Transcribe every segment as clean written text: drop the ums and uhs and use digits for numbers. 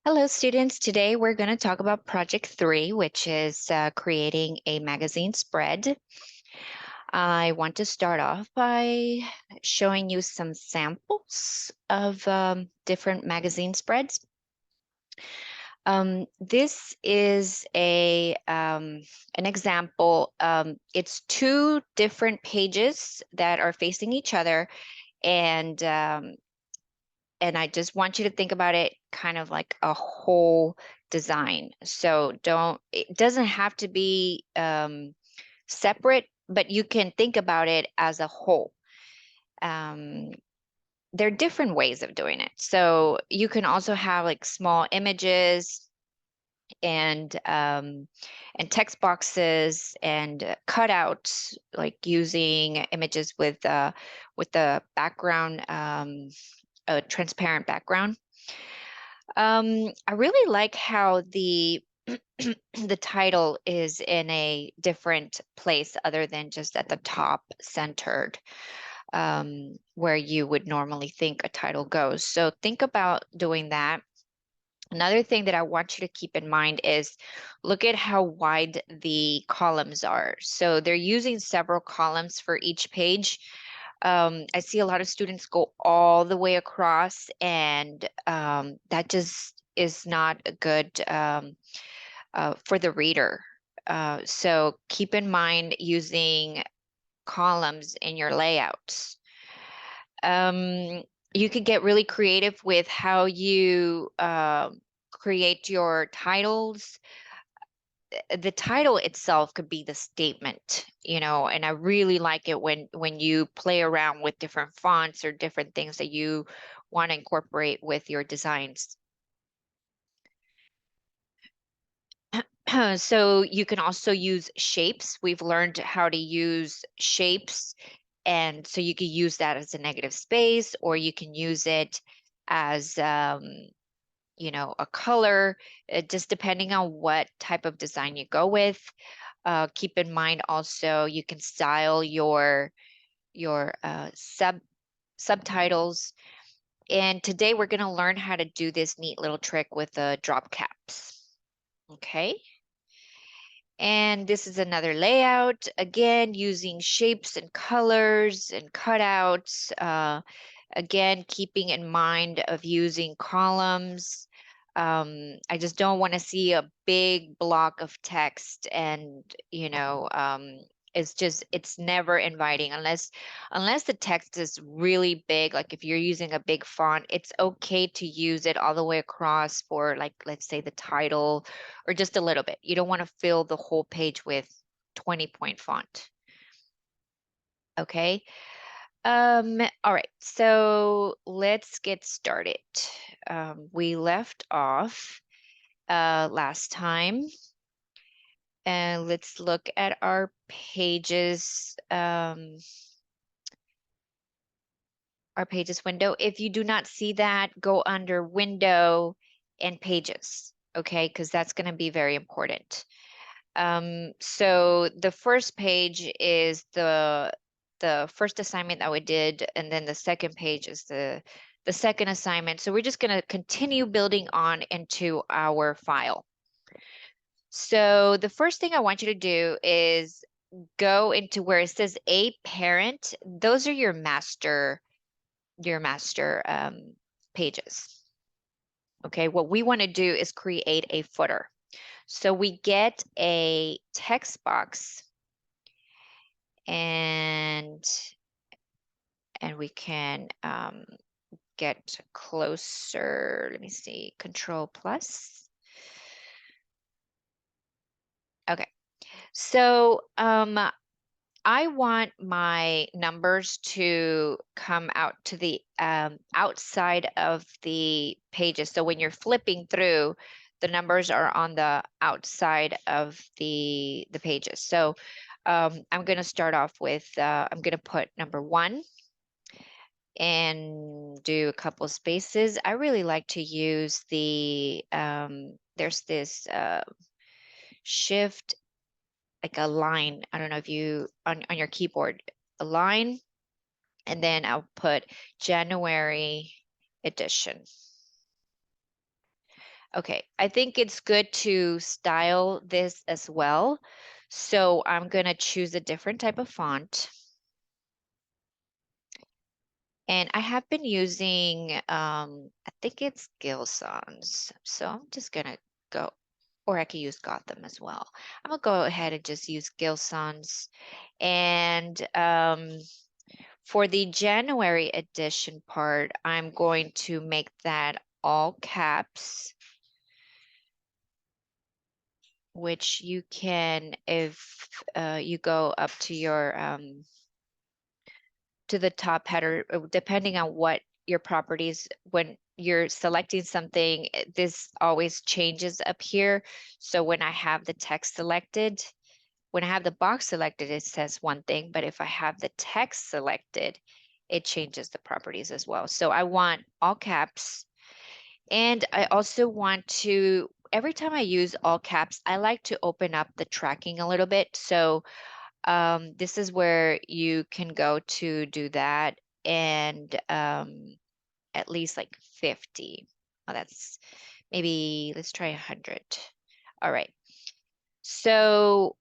Hello, students. Today we're going to talk about Project 3, which is creating a magazine spread. I want to start off by showing you some samples of different magazine spreads. This is an example. It's two different pages that are facing each other, and and I just want you to think about it kind of like a whole design. So it doesn't have to be separate, but you can think about it as a whole. Um, there are different ways of doing it. So you can also have like small images and text boxes and cutouts, like using images with the background, a transparent background. I really like how the the title is in a different place other than just at the top centered, where you would normally think a title goes. So think about doing that. Another thing that I want you to keep in mind is look at how wide the columns are. So they're using several columns for each page. I see a lot of students go all the way across, and that just is not a good for the reader. So keep in mind using columns in your layouts. You could get really creative with how you create your titles. The title itself could be the statement, and I really like it when you play around with different fonts or different things that you want to incorporate with your designs. So you can also use shapes. We've learned how to use shapes, and so you can use that as a negative space, or you can use it as a color, just depending on what type of design you go with. Keep in mind also you can style your subtitles. And today we're going to learn how to do this neat little trick with the drop caps. Okay. And this is another layout, again, using shapes and colors and cutouts. Again, keeping in mind of using columns. I just don't want to see a big block of text, and it's never inviting unless the text is really big. Like if you're using a big font, it's okay to use it all the way across for, like, let's say the title, or just a little bit. You don't want to fill the whole page with 20-point font. Okay. All right, so let's get started. We left off last time, and let's look at our pages, window. If you do not see that, go under window and pages, okay? Because that's going to be very important. So the first page is the first assignment that we did, and then the second page is the second assignment. So we're just going to continue building on into our file. So the first thing I want you to do is go into where it says a parent. Those are your master pages. Okay, what we want to do is create a footer. So we get a text box, and we can get closer. Let me see, Control plus. Okay, so I want my numbers to come out to the outside of the pages. So when you're flipping through, the numbers are on the outside of the pages. So I'm going to start off with, I'm going to put number 1 and do a couple spaces. I really like to use there's this shift, like a line. I don't know if you, on your keyboard, a line, and then I'll put January edition. Okay, I think it's good to style this as well. So I'm going to choose a different type of font. And I have been using, I think it's Gilson's. So I'm just going to go, or I could use Gotham as well. I'm going to go ahead and just use Gilson's. And for the January edition part, I'm going to make that all caps, which you can, if you go up to your to the top header, depending on what your properties, when you're selecting something, this always changes up here. So when I have the text selected, when I have the box selected, it says one thing, but if I have the text selected, it changes the properties as well. So I want all caps. And I also want to, every time I use all caps, I like to open up the tracking a little bit. So this is where you can go to do that, and at least like 50. Oh, that's maybe, let's try 100. All right. So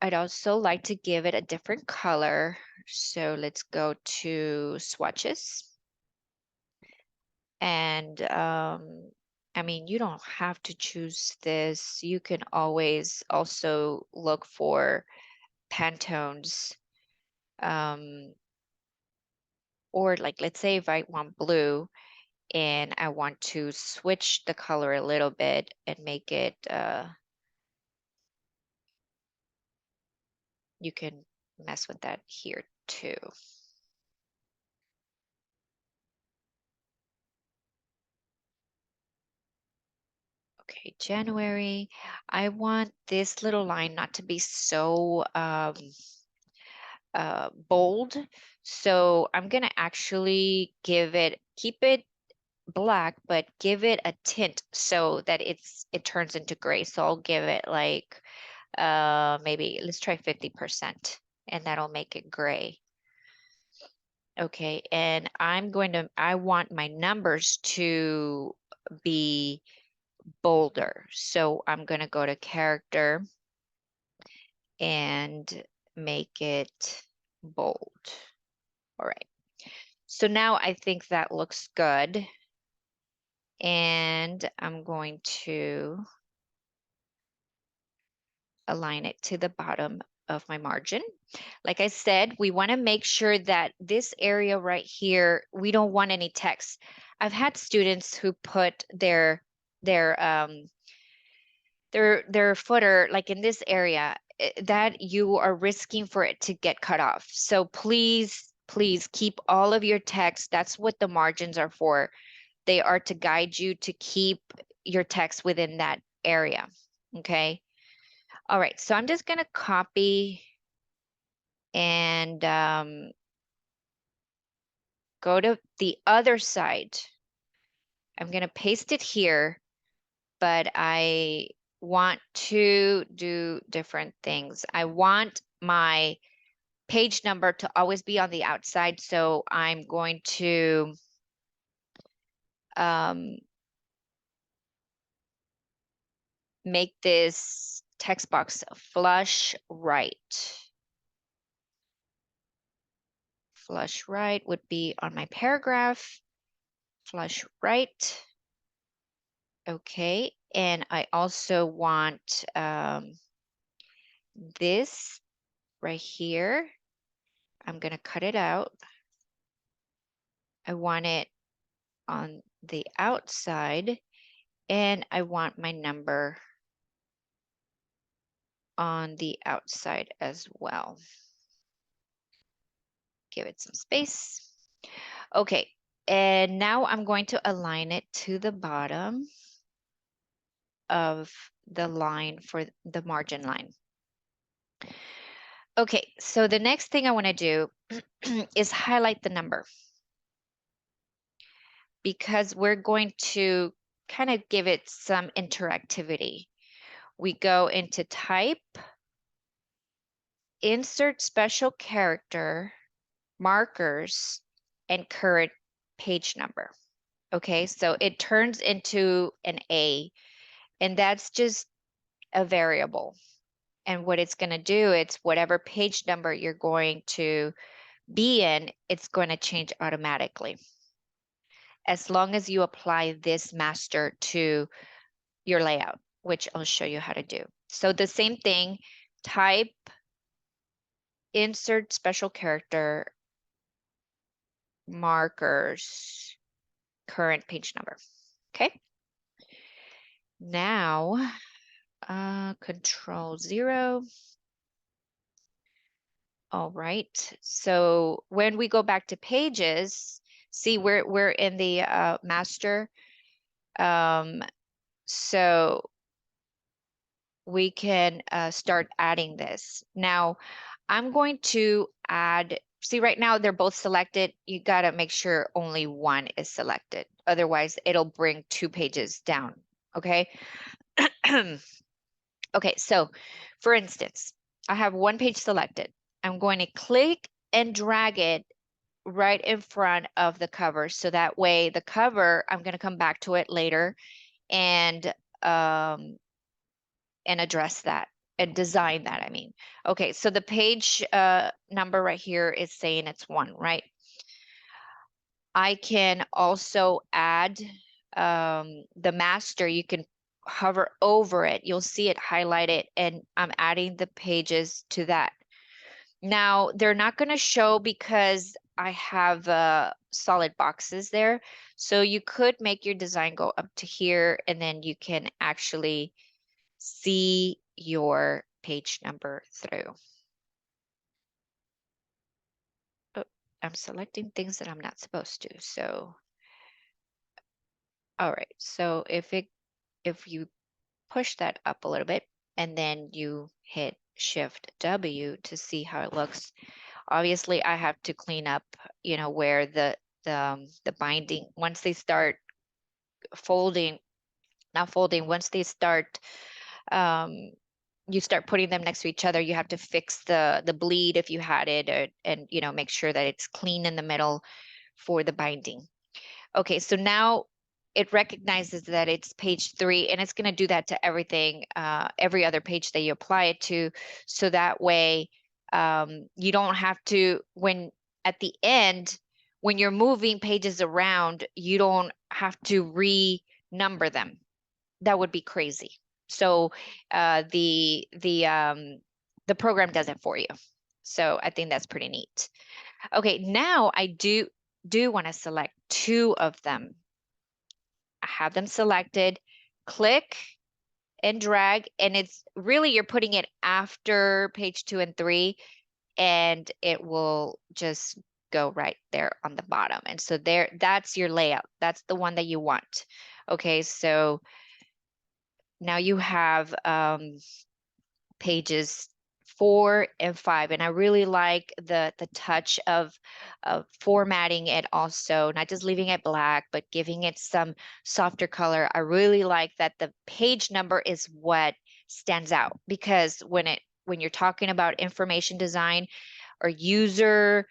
I'd also like to give it a different color. So let's go to swatches. And I mean, you don't have to choose this. You can always also look for Pantones. Or like, let's say if I want blue and I want to switch the color a little bit and make it, you can mess with that here too. Okay, January. I want this little line not to be so bold. So I'm gonna actually keep it black, but give it a tint so that it turns into gray. So I'll give it like maybe let's try 50%, and that'll make it gray. Okay, and I want my numbers to be bolder. So I'm going to go to character and make it bold. All right. So now I think that looks good. And I'm going to align it to the bottom of my margin. Like I said, we want to make sure that this area right here, we don't want any text. I've had students who put their their footer like in this area that you are risking for it to get cut off. So please keep all of your text. That's what the margins are for. They are to guide you to keep your text within that area. Okay. All right. So I'm just going to copy and go to the other side. I'm going to paste it here, but I want to do different things. I want my page number to always be on the outside. So I'm going to make this text box flush right. Flush right would be on my paragraph. Flush right. Okay, and I also want this right here. I'm going to cut it out. I want it on the outside, and I want my number on the outside as well. Give it some space. Okay, and now I'm going to align it to the bottom of the line for the margin line. Okay, so the next thing I want to do is highlight the number, because we're going to kind of give it some interactivity. We go into type, insert special character, markers, and current page number. Okay, so it turns into an A, and that's just a variable. And what it's going to do, it's whatever page number you're going to be in, it's going to change automatically as long as you apply this master to your layout, which I'll show you how to do. So the same thing, type, insert special character, markers, current page number. Okay. Now, Control 0. All right. So when we go back to pages, see we're in the master. So we can start adding this. Now, I'm going to add, see right now they're both selected. You got to make sure only one is selected. Otherwise, it'll bring 2 pages down. Okay. Okay, so for instance, I have 1 page selected. I'm going to click and drag it right in front of the cover. So that way the cover, I'm going to come back to it later and um, address that and design that, I mean. Okay, so the page number right here is saying it's 1, right? I can also add the master. You can hover over it. You'll see it highlighted, and I'm adding the pages to that. Now, they're not going to show because I have solid boxes there. So you could make your design go up to here, and then you can actually see your page number through. Oh, I'm selecting things that I'm not supposed to. So, all right. So if you push that up a little bit and then you hit Shift W to see how it looks. Obviously, I have to clean up, where the binding, once they start folding, not folding, once they start um, you start putting them next to each other, you have to fix the bleed if you had it, and make sure that it's clean in the middle for the binding. Okay, so now it recognizes that it's page 3, and it's going to do that to everything, every other page that you apply it to. So that way, you don't have to, when at the end, when you're moving pages around, you don't have to renumber them. That would be crazy. So the program does it for you. So I think that's pretty neat. Okay, now I do want to select 2 of them. I have them selected, click and drag, and it's really, you're putting it after page 2 and 3, and it will just go right there on the bottom. And so that's your layout. That's the one that you want. Okay, so now you have pages 4 and 5, and I really like the touch of formatting it, also not just leaving it black but giving it some softer color. I really like that the page number is what stands out, because when you're talking about information design or user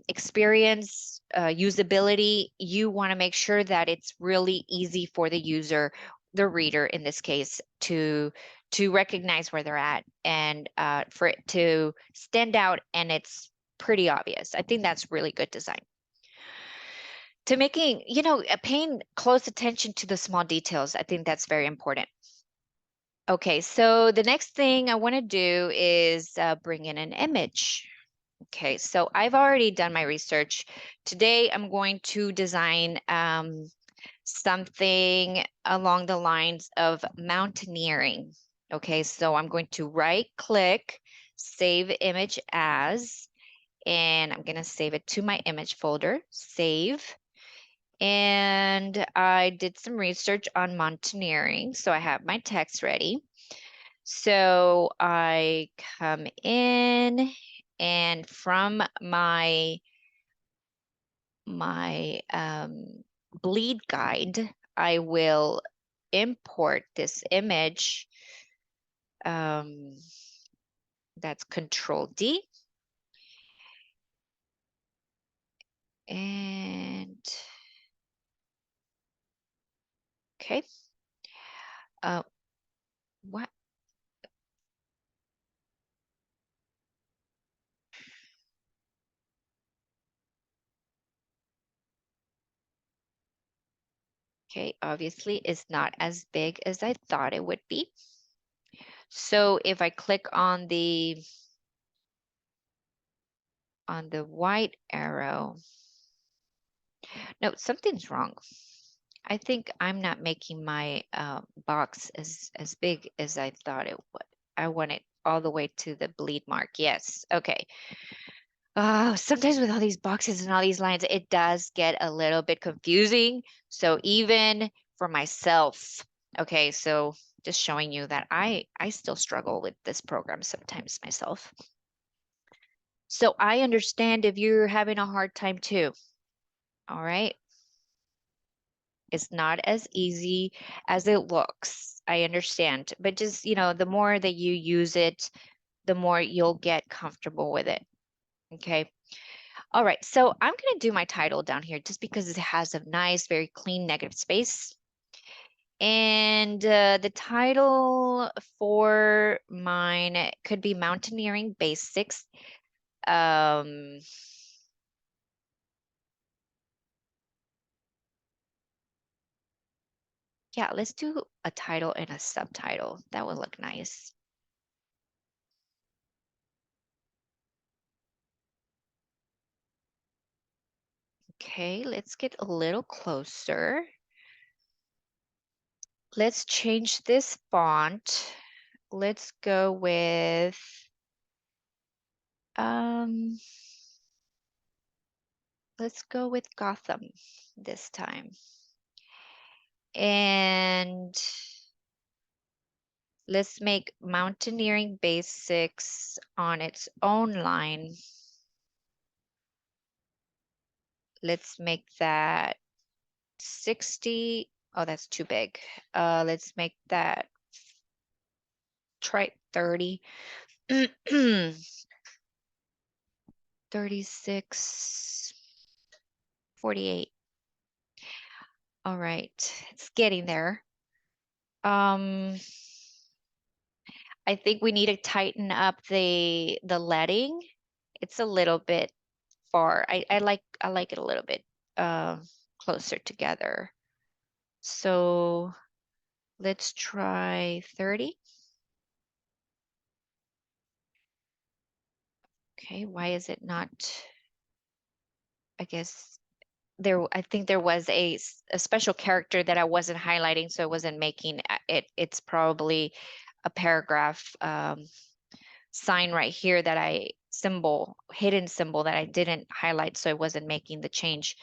experience, usability, you want to make sure that it's really easy for the user, the reader in this case, to recognize where they're at, and for it to stand out, and it's pretty obvious. I think that's really good design. To making, paying close attention to the small details, I think that's very important. Okay, so the next thing I want to do is bring in an image. Okay, so I've already done my research. Today, I'm going to design something along the lines of mountaineering. Okay, so I'm going to right click, save image as, and I'm going to save it to my image folder, save. And I did some research on mountaineering, so I have my text ready. So I come in, and from my bleed guide, I will import this image. That's Control D. And Okay. What? Okay, obviously it's not as big as I thought it would be. So if I click on the white arrow, no, something's wrong. I think I'm not making my box as big as I thought it would. I want it all the way to the bleed mark. Yes. Okay. Sometimes with all these boxes and all these lines, it does get a little bit confusing. So even for myself, okay, so just showing you that I still struggle with this program sometimes myself. So I understand if you're having a hard time too. All right. It's not as easy as it looks. I understand, but just, the more that you use it, the more you'll get comfortable with it. Okay. All right. So I'm going to do my title down here just because it has a nice, very clean negative space. And the title for mine could be Mountaineering Basics. Um, yeah, let's do a title and a subtitle. That would look nice. Okay, let's get a little closer. Let's change this font. Let's go with um let's go with Gotham this time. And let's make Mountaineering Basics on its own line. Let's make that 60. Oh, that's too big. Let's make that, try 30. 36, 48. All right, it's getting there. I think we need to tighten up the leading. It's a little bit far. I like it a little bit uh, closer together. So let's try 30. Okay, why is it not? I guess I think there was a special character that I wasn't highlighting, so it wasn't making it. It's probably a paragraph sign right here that hidden symbol that I didn't highlight, so I wasn't making the change.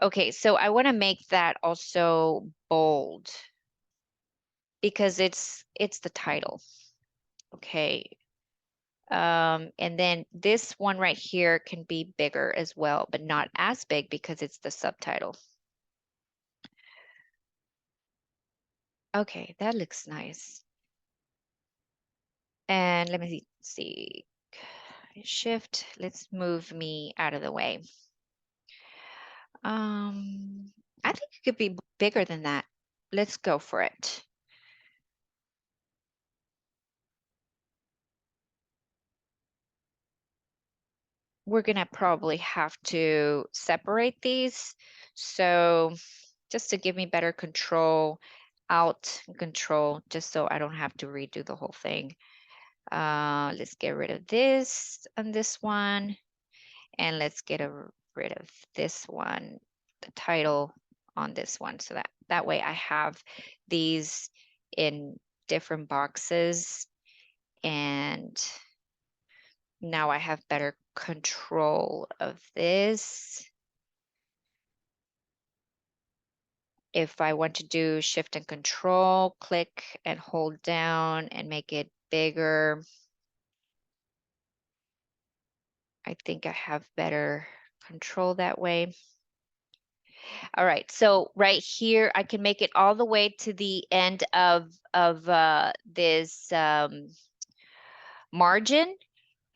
Okay, so I want to make that also bold because it's the title. Okay. And then this one right here can be bigger as well, but not as big because it's the subtitle. Okay, that looks nice. And let me see. Shift, let's move me out of the way. I think it could be bigger than that. Let's go for it. We're gonna probably have to separate these. So just to give me better control, Alt and Control, just so I don't have to redo the whole thing. Let's get rid of this and this one. And let's get rid of this one, the title on this one. So that way I have these in different boxes. And now I have better control of this. If I want to do Shift and Control, click and hold down and make it bigger. I think I have better control that way. All right, so right here, I can make it all the way to the end of this margin.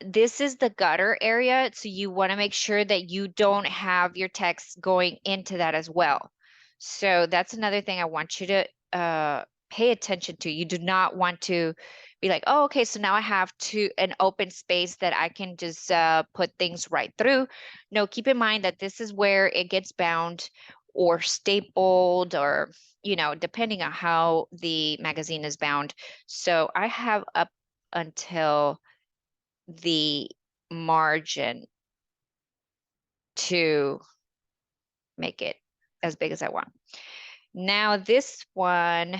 This is the gutter area, so you want to make sure that you don't have your text going into that as well. So that's another thing I want you pay attention to. You do not want to be like, oh, okay, so now I have an open space that I can just put things right through. No, keep in mind that this is where it gets bound or stapled, or, depending on how the magazine is bound. So I have up until the margin to make it as big as I want. Now this one,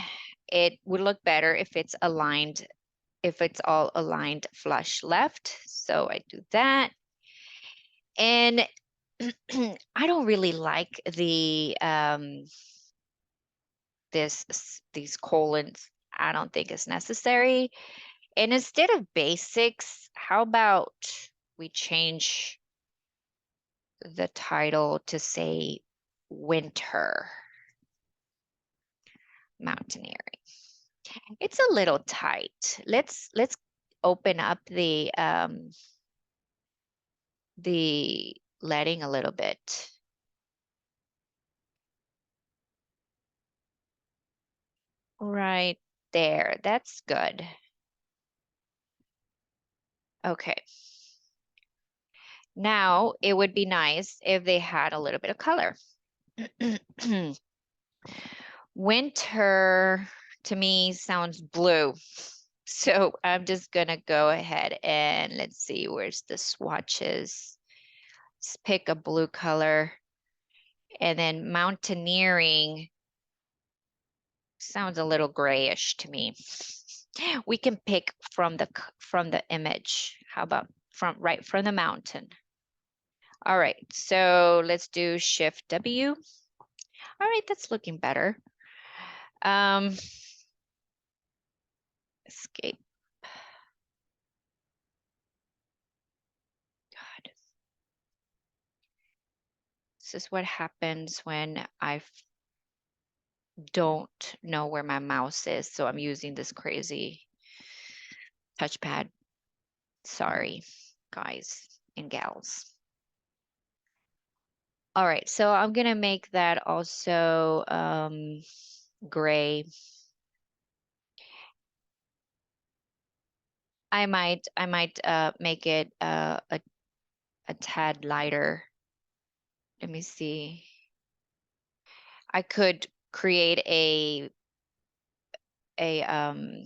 it would look better if it's aligned, if it's all aligned flush left. So I do that. And I don't really like these colons. I don't think it's necessary. And instead of basics, how about we change the title to say winter mountaineering? It's a little tight. Let's open up the leading a little bit. Right there. That's good. Okay. Now it would be nice if they had a little bit of color. Winter to me sounds blue. So I'm just gonna go ahead and let's see, where's the swatches? Let's pick a blue color. And then mountaineering sounds a little grayish to me. We can pick from the image. How about right from the mountain? All right, so let's do Shift W. All right, that's looking better. Escape. God. This is what happens when I don't know where my mouse is, so I'm using this crazy touchpad. Sorry, guys and gals. All right, so I'm gonna make that also gray. I might make it a tad lighter. Let me see. I could create a um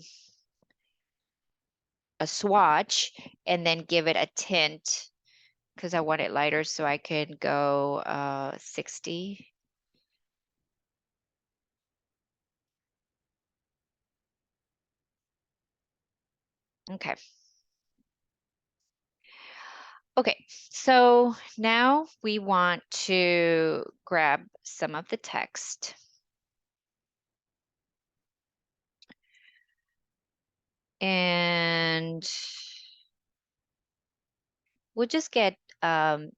a swatch and then give it a tint because I want it lighter, so I can go 60. Okay. Okay, so now we want to grab some of the text. And we'll just get we'll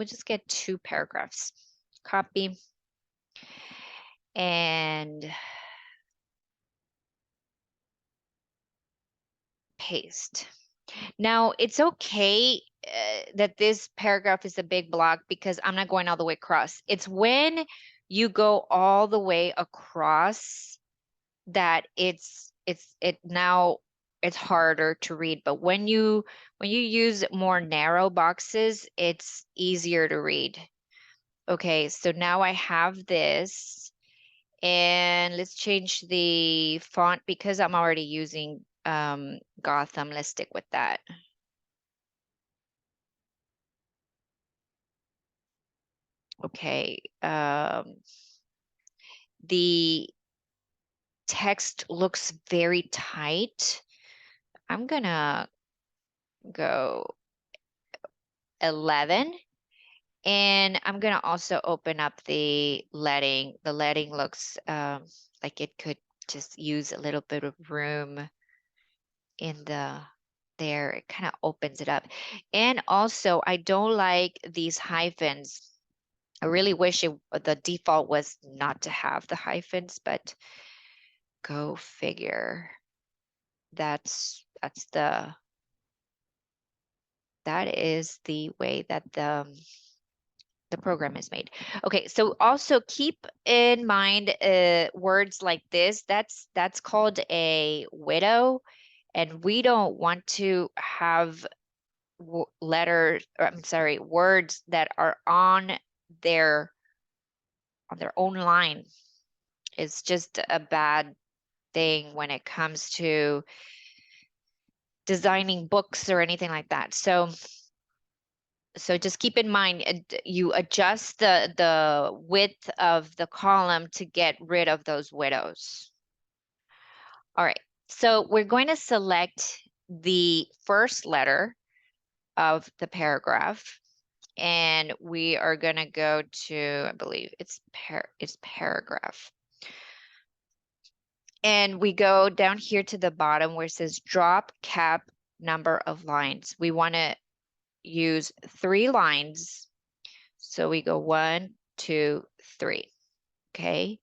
just get 2 paragraphs. Copy and paste. Now it's okay that this paragraph is a big block because I'm not going all the way across. It's when you go all the way across that it's harder to read. But when you use more narrow boxes, it's easier to read. Okay, so now I have this, and let's change the font because I'm already using Gotham. Let's stick with that. Okay, the text looks very tight. I'm gonna go 11. And I'm gonna also open up the leading. The leading looks like it could just use a little bit of room in there. It kind of opens it up. And also, I don't like these hyphens. I really wish the default was not to have the hyphens, but go figure. That is the way that the program is made. Okay, so also keep in mind words like this. That's called a widow, and we don't want to have letters, or I'm sorry, words that are on their own line. It's just a bad thing when it comes to designing books or anything like that. So just keep in mind, you adjust the width of the column to get rid of those widows. All right, so we're going to select the first letter of the paragraph, and we are going to go to, I believe it's paragraph. And we go down here to the bottom where it says drop cap number of lines. We want to use 3 lines. So we go 1, 2, 3. Okay.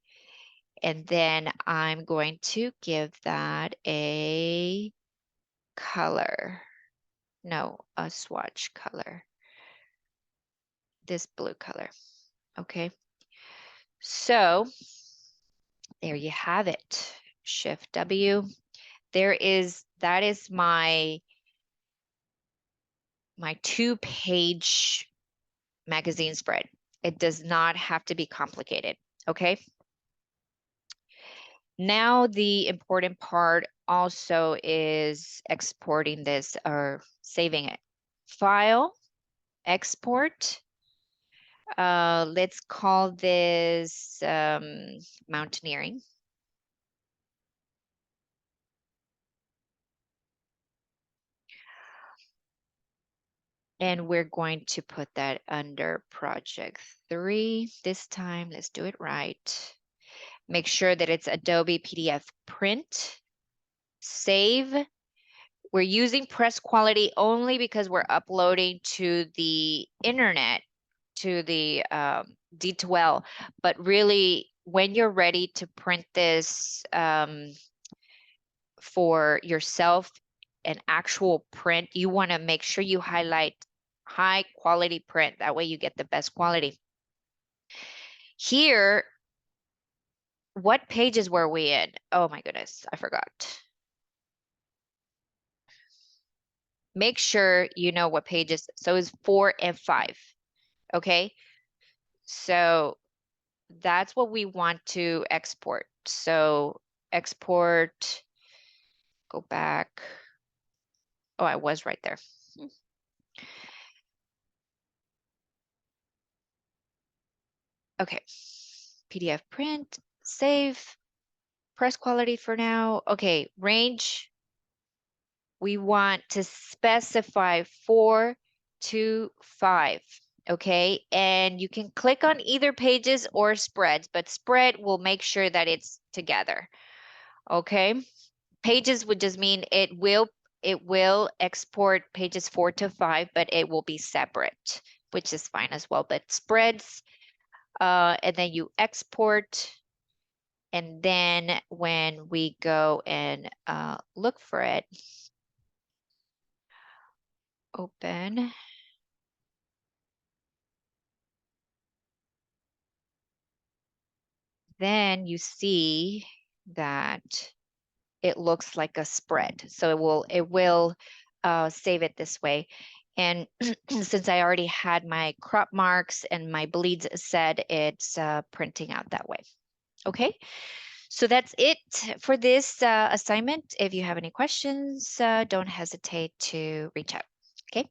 And then I'm going to give that a color. No, a swatch color. This blue color. Okay. So there you have it. Shift W. That is my 2-page magazine spread. It does not have to be complicated, okay? Now the important part also is exporting this or saving it. File, export. Let's call this mountaineering. And we're going to put that under project 3 this time. Let's do it right. Make sure that it's Adobe PDF print. Save. We're using press quality only because we're uploading to the internet, to the D2L. But really, when you're ready to print this for yourself, an actual print, you want to make sure you highlight high quality print. That way you get the best quality. Here, what pages were we in? Oh my goodness, I forgot. Make sure you know what pages. So it's 4 and 5. Okay. So that's what we want to export. So export, go back. Oh, I was right there. Okay. PDF print, save, press quality for now. Okay, range. We want to specify 4 to 5. Okay, and you can click on either pages or spreads, but spread will make sure that it's together. Okay, pages would just mean it will export pages 4 to 5, but it will be separate, which is fine as well. But spreads, and then you export, and then when we go and look for it, open. Then you see that it looks like a spread. So it will save it this way. And since I already had my crop marks and my bleeds set, it's printing out that way. Okay, so that's it for this assignment. If you have any questions, don't hesitate to reach out. Okay.